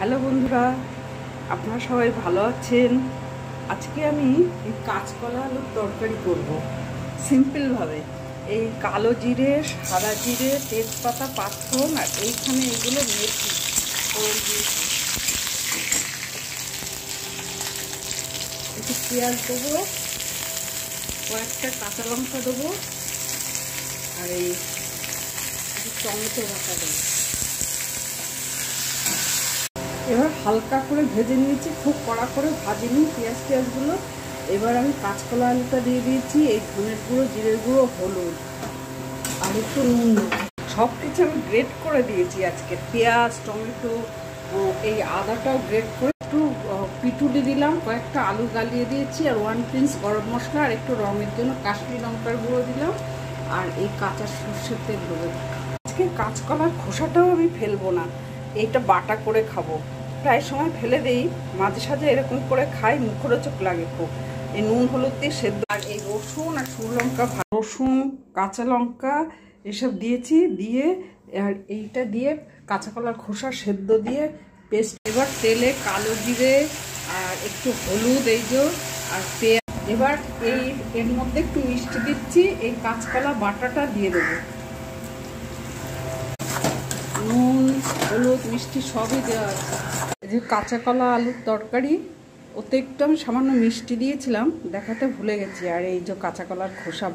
Hello বন্ধুরা, আপনারা সবাই ভালো আছেন। আজকে আমি এই কাঁচকলা আলুর তরকারি করব সিম্পলভাবে। এই কালো জিরে, সাদা জিরে, তেজপাতা, পাঁচফোড়ন আর এইখানে এগুলো মেথি ফোড়ন দিয়েছি। একটু পেঁয়াজ দেবো, কয়েকটা কাঁচা লঙ্কা দেবো আর এই টমেটো বাটা দেবো। এবার হালকা করে ভেজে নিয়েছি, খুব কড়া করে ভাজিনি পেঁয়াজগুলো। এবার আমি কাঁচকলা আলুটা দিয়ে দিয়েছি, এই ধনের গুঁড়ো, জিরের গুঁড়ো, হলুদ আর একটু নুন। সব কিছু আমি গ্রেট করে দিয়েছি আজকে, পেঁয়াজ, টমেটো, এই আদাটাও গ্রেট করে। একটু পিটুলি দিলাম, কয়েকটা আলু গালিয়ে দিয়েছি আর 1 পিঞ্চ গরম মশলা আর একটু রঙের জন্য কাশ্মীরি লঙ্কার গুঁড়ো দিলাম আর এই কাঁচা সর্ষের তেল দেবো। আজকে কাঁচকলার খোসাটাও আমি ফেলবো না, এইটা বাটা করে খাবো। প্রায় সময় ফেলে দিই, মাঝে সাঝে এরকম করে খাই, মুখরোচক লাগে খুব। এই নুন হলুদ দিয়ে সেদ্ধ আর এই রসুন আর শুকনো লঙ্কা, রসুন কাঁচা লঙ্কা এসব দিয়েছি, দিয়ে আর এইটা দিয়ে কাঁচা কলার খোসা সেদ্ধ দিয়ে পেস্ট। এবার তেলে কালো জিরে আর একটু হলুদ এই যে আর পেঁয়াজ। এবার এর মধ্যে একটু মিষ্টি দিচ্ছি, এই কাঁচকলা বাটাটা দিয়ে দেবো। নুন হলুদ মিষ্টি সবই দেওয়া আছে। এই যে কাঁচা কলা আলুর তরকারি, ওতে একটু আমি সামান্য মিষ্টি দিয়েছিলাম, দেখাতে ভুলে গেছি। আর এই যে কাঁচা কলার খোসা